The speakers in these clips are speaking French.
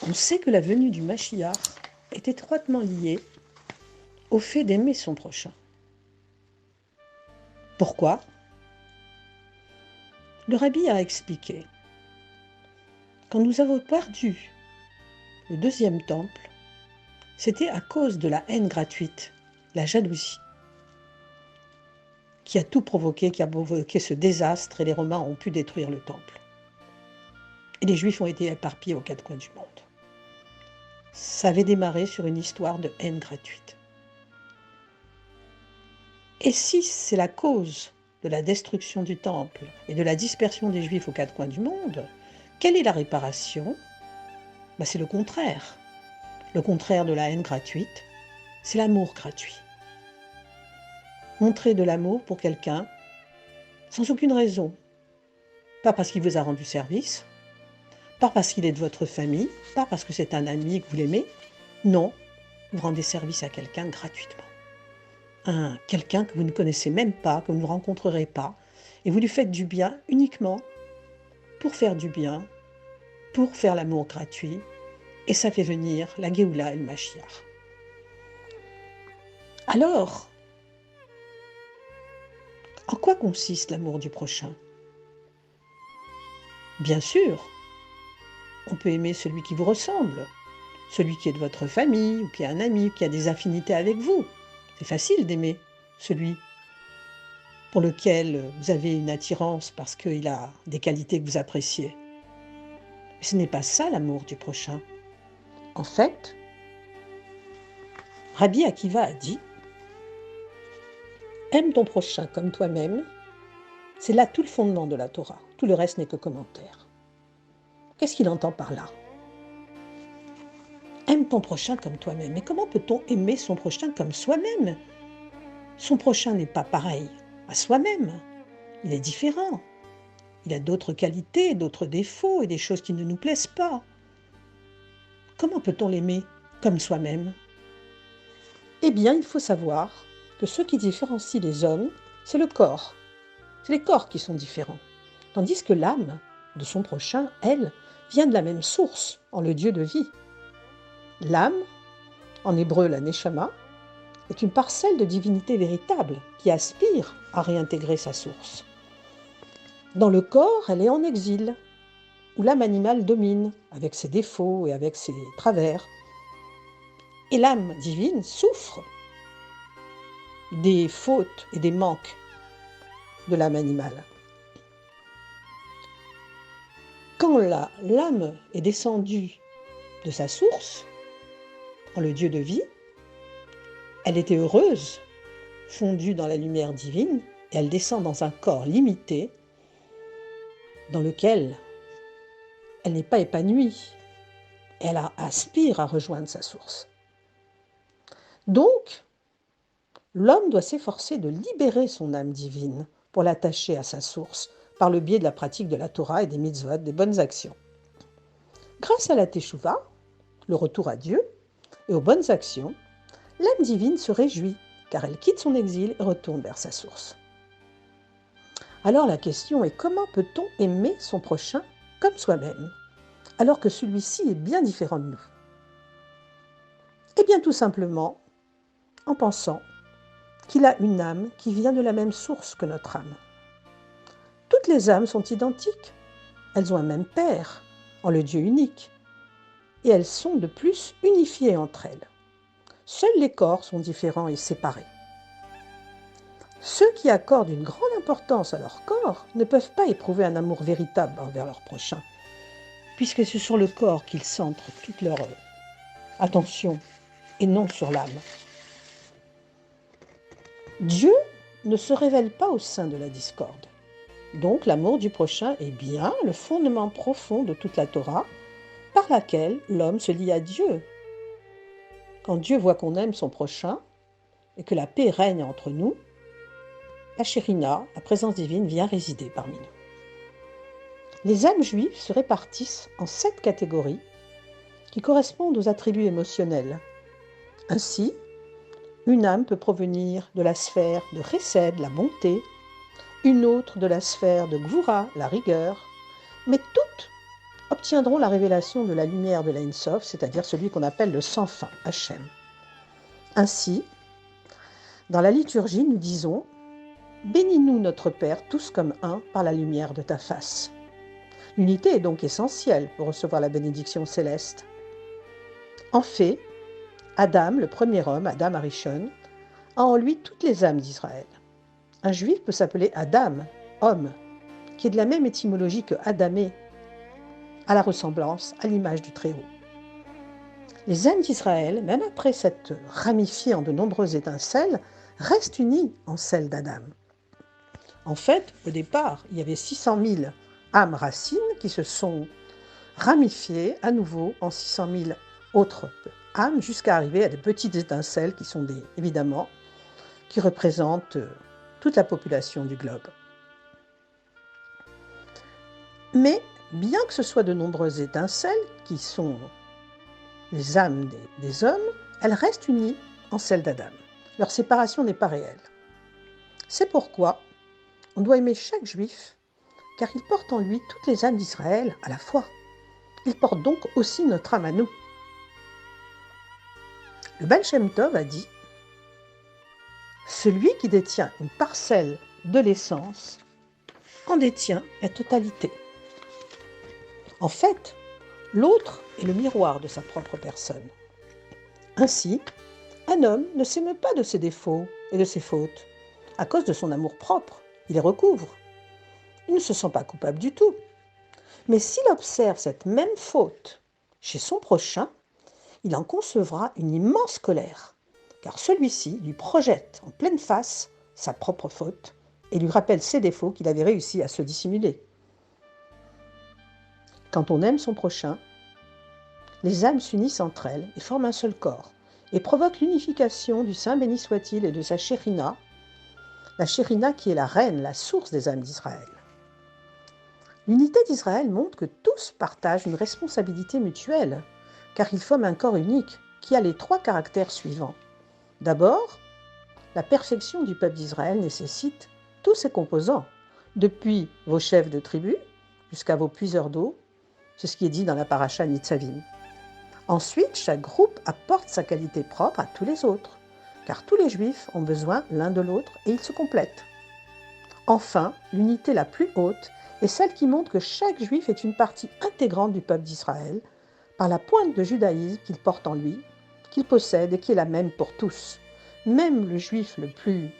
On sait que la venue du Mashiach est étroitement liée au fait d'aimer son prochain. Pourquoi ? Le Rabbi a expliqué. Quand nous avons perdu le deuxième temple, c'était à cause de la haine gratuite, la jalousie, qui a tout provoqué, qui a provoqué ce désastre, et les Romains ont pu détruire le temple. Et les Juifs ont été éparpillés aux quatre coins du monde. Ça avait démarré sur une histoire de haine gratuite. Et si c'est la cause de la destruction du temple et de la dispersion des Juifs aux quatre coins du monde, quelle est la réparation ? C'est le contraire. Le contraire de la haine gratuite, c'est l'amour gratuit. Montrer de l'amour pour quelqu'un sans aucune raison. Pas parce qu'il vous a rendu service, pas parce qu'il est de votre famille, pas parce que c'est un ami et que vous l'aimez. Non, vous rendez service à quelqu'un gratuitement. Quelqu'un que vous ne connaissez même pas, que vous ne rencontrerez pas, et vous lui faites du bien uniquement pour faire du bien, pour faire l'amour gratuit, et ça fait venir la Géoula et le Mashiach. Alors, en quoi consiste l'amour du prochain ? Bien sûr, on peut aimer celui qui vous ressemble, celui qui est de votre famille, ou qui est un ami, ou qui a des affinités avec vous. C'est facile d'aimer celui pour lequel vous avez une attirance parce qu'il a des qualités que vous appréciez. Mais ce n'est pas ça l'amour du prochain. En fait, Rabbi Akiva a dit « Aime ton prochain comme toi-même », c'est là tout le fondement de la Torah. Tout le reste n'est que commentaire. Qu'est-ce qu'il entend par là ? Aime ton prochain comme toi-même. Mais comment peut-on aimer son prochain comme soi-même ? Son prochain n'est pas pareil à soi-même. Il est différent. Il a d'autres qualités, d'autres défauts et des choses qui ne nous plaisent pas. Comment peut-on l'aimer comme soi-même ? Eh bien, il faut savoir que ce qui différencie les hommes, c'est le corps. C'est les corps qui sont différents. Tandis que l'âme de son prochain, elle, vient de la même source, en le Dieu de vie. L'âme, en hébreu la neshama, est une parcelle de divinité véritable qui aspire à réintégrer sa source. Dans le corps, elle est en exil, où l'âme animale domine, avec ses défauts et avec ses travers. Et l'âme divine souffre des fautes et des manques de l'âme animale. Quand l'âme est descendue de sa source, en le Dieu de vie, elle était heureuse, fondue dans la lumière divine, et elle descend dans un corps limité, dans lequel elle n'est pas épanouie. Elle aspire à rejoindre sa source. Donc, l'homme doit s'efforcer de libérer son âme divine pour l'attacher à sa source, par le biais de la pratique de la Torah et des mitzvot, des bonnes actions. Grâce à la Teshuvah, le retour à Dieu, et aux bonnes actions, l'âme divine se réjouit, car elle quitte son exil et retourne vers sa source. Alors la question est, comment peut-on aimer son prochain comme soi-même, alors que celui-ci est bien différent de nous ? Eh bien tout simplement, en pensant qu'il a une âme qui vient de la même source que notre âme. Toutes les âmes sont identiques, elles ont un même Père, en le Dieu unique, et elles sont de plus unifiées entre elles. Seuls les corps sont différents et séparés. Ceux qui accordent une grande importance à leur corps ne peuvent pas éprouver un amour véritable envers leur prochain, puisque c'est sur le corps qu'ils centrent toute leur attention et non sur l'âme. Dieu ne se révèle pas au sein de la discorde. Donc l'amour du prochain est bien le fondement profond de toute la Torah, par laquelle l'homme se lie à Dieu. Quand Dieu voit qu'on aime son prochain et que la paix règne entre nous, la Shérina, la présence divine, vient résider parmi nous. Les âmes juives se répartissent en 7 catégories qui correspondent aux attributs émotionnels. Ainsi, une âme peut provenir de la sphère de Chesed, la bonté, une autre de la sphère de Gvura, la rigueur, mais toutes obtiendront la révélation de la lumière de l'Ein Sof, c'est-à-dire celui qu'on appelle le sans fin, Hachem. Ainsi, dans la liturgie, nous disons « Bénis-nous notre Père, tous comme un, par la lumière de ta face ». L'unité est donc essentielle pour recevoir la bénédiction céleste. En fait, Adam, le premier homme, Adam Arishon, a en lui toutes les âmes d'Israël. Un juif peut s'appeler Adam, homme, qui est de la même étymologie que Adamé, à la ressemblance, à l'image du Très-Haut. Les âmes d'Israël, même après s'être ramifiées en de nombreuses étincelles, restent unies en celles d'Adam. En fait, au départ, il y avait 600 000 âmes racines qui se sont ramifiées à nouveau en 600 000 autres âmes jusqu'à arriver à des petites étincelles qui sont évidemment, qui représentent toute la population du globe. Mais bien que ce soit de nombreuses étincelles qui sont les âmes des hommes, elles restent unies en celles d'Adam. Leur séparation n'est pas réelle. C'est pourquoi on doit aimer chaque juif, car il porte en lui toutes les âmes d'Israël à la fois. Il porte donc aussi notre âme à nous. Le Baal Shem Tov a dit « Celui qui détient une parcelle de l'essence en détient la totalité. » En fait, l'autre est le miroir de sa propre personne. Ainsi, un homme ne s'émeut pas de ses défauts et de ses fautes. À cause de son amour-propre, il les recouvre. Il ne se sent pas coupable du tout. Mais s'il observe cette même faute chez son prochain, il en concevra une immense colère, car celui-ci lui projette en pleine face sa propre faute et lui rappelle ses défauts qu'il avait réussi à se dissimuler. Quand on aime son prochain, les âmes s'unissent entre elles et forment un seul corps et provoquent l'unification du Saint béni soit-il et de sa Shérina, la Shérina qui est la reine, la source des âmes d'Israël. L'unité d'Israël montre que tous partagent une responsabilité mutuelle, car ils forment un corps unique qui a les 3 caractères suivants. D'abord, la perfection du peuple d'Israël nécessite tous ses composants, depuis vos chefs de tribu jusqu'à vos puiseurs d'eau, c'est ce qui est dit dans la paracha Nitzavim. Ensuite, chaque groupe apporte sa qualité propre à tous les autres, car tous les juifs ont besoin l'un de l'autre et ils se complètent. Enfin, l'unité la plus haute est celle qui montre que chaque juif est une partie intégrante du peuple d'Israël, par la pointe de judaïsme qu'il porte en lui, qu'il possède et qui est la même pour tous. Même le juif le plus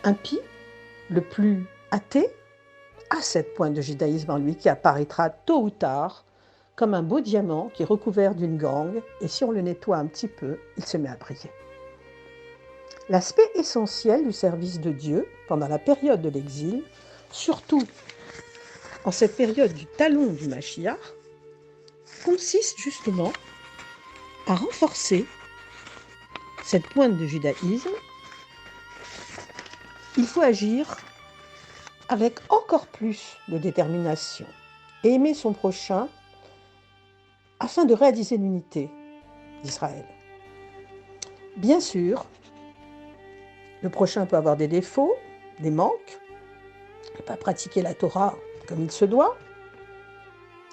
impie, le plus athée, a cette pointe de judaïsme en lui qui apparaîtra tôt ou tard comme un beau diamant qui est recouvert d'une gangue, et si on le nettoie un petit peu, il se met à briller. L'aspect essentiel du service de Dieu pendant la période de l'exil, surtout en cette période du talon du Mashiach, consiste justement à renforcer cette pointe de judaïsme. Il faut agir avec encore plus de détermination et aimer son prochain afin de réaliser l'unité d'Israël. Bien sûr, le prochain peut avoir des défauts, des manques, ne peut pas pratiquer la Torah comme il se doit.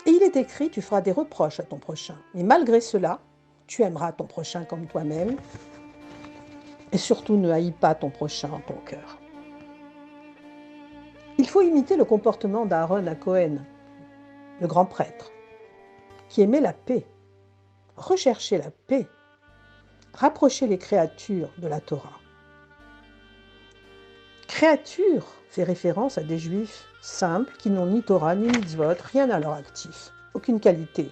Et il est écrit, tu feras des reproches à ton prochain. Mais malgré cela, tu aimeras ton prochain comme toi-même. Et surtout, ne haïs pas ton prochain en ton cœur. Il faut imiter le comportement d'Aaron à Cohen, le grand prêtre, qui aimait la paix, rechercher la paix, rapprocher les créatures de la Torah. Créature fait référence à des juifs simples qui n'ont ni Torah ni mitzvot, rien à leur actif, aucune qualité.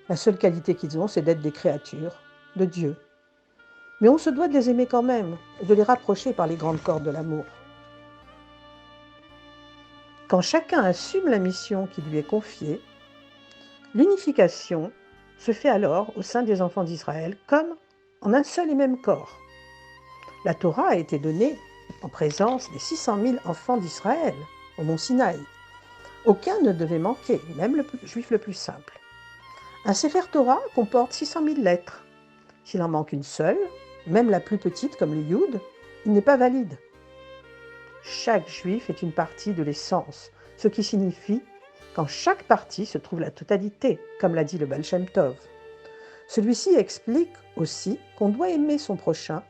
La seule qualité qu'ils ont, c'est d'être des créatures de Dieu. Mais on se doit de les aimer quand même et de les rapprocher par les grandes cordes de l'amour. Quand chacun assume la mission qui lui est confiée, l'unification se fait alors au sein des enfants d'Israël comme en un seul et même corps. La Torah a été donnée en présence des 600 000 enfants d'Israël au mont Sinaï. Aucun ne devait manquer, même le juif le plus simple. Un Sefer Torah comporte 600 000 lettres. S'il en manque une seule, même la plus petite comme le Yud, il n'est pas valide. Chaque juif est une partie de l'essence, ce qui signifie Qu'en chaque partie se trouve la totalité, comme l'a dit le Baal Shem Tov. Celui-ci explique aussi qu'on doit aimer son prochain,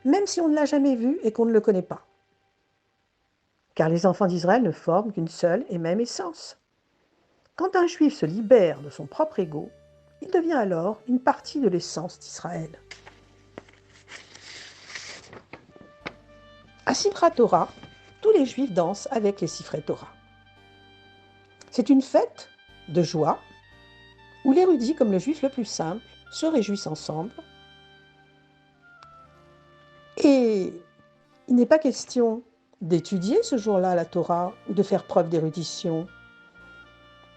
même si on ne l'a jamais vu et qu'on ne le connaît pas. Car les enfants d'Israël ne forment qu'une seule et même essence. Quand un juif se libère de son propre ego, il devient alors une partie de l'essence d'Israël. À Simchat Torah, tous les juifs dansent avec les Sifrei Torah. C'est une fête de joie où l'érudit comme le juif le plus simple se réjouissent ensemble. Et il n'est pas question d'étudier ce jour-là la Torah ou de faire preuve d'érudition.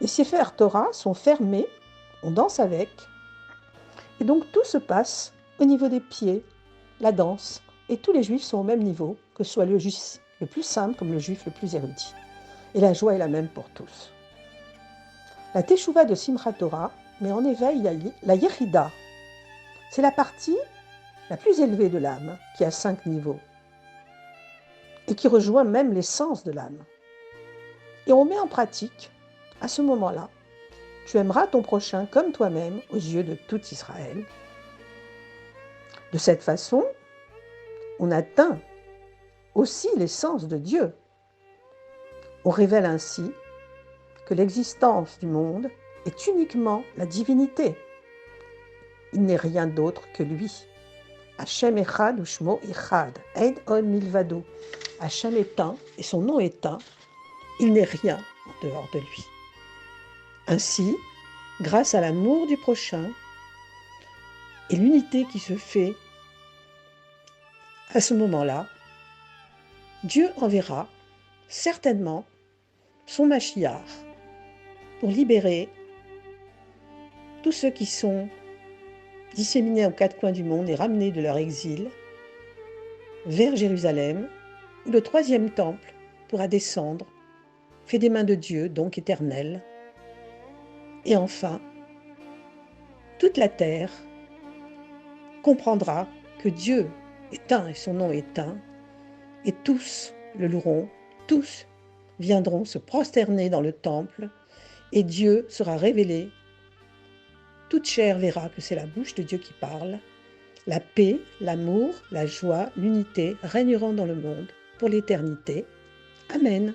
Les Sefer Torah sont fermés, on danse avec, et donc tout se passe au niveau des pieds, la danse, et tous les juifs sont au même niveau, que ce soit le juif le plus simple comme le juif le plus érudit. Et la joie est la même pour tous. La Teshuvah de Simchat Torah met en éveil la Yechida. C'est la partie la plus élevée de l'âme, qui a 5 niveaux, et qui rejoint même l'essence de l'âme. Et on met en pratique, à ce moment-là, tu aimeras ton prochain comme toi-même aux yeux de tout Israël. De cette façon, on atteint aussi l'essence de Dieu. On révèle ainsi que l'existence du monde est uniquement la divinité. Il n'est rien d'autre que lui. Hashem echad ushmo echad, eid on milvado. Hashem est un et son nom est un. Il n'est rien en dehors de lui. Ainsi, grâce à l'amour du prochain et l'unité qui se fait à ce moment-là, Dieu enverra certainement son Mashiach pour libérer tous ceux qui sont disséminés aux 4 coins du monde et ramenés de leur exil vers Jérusalem, où le 3e temple pourra descendre, fait des mains de Dieu, donc éternel. Et enfin, toute la terre comprendra que Dieu est un et son nom est un, et tous le loueront, tous viendront se prosterner dans le temple, et Dieu sera révélé. Toute chair verra que c'est la bouche de Dieu qui parle. La paix, l'amour, la joie, l'unité régneront dans le monde pour l'éternité. Amen.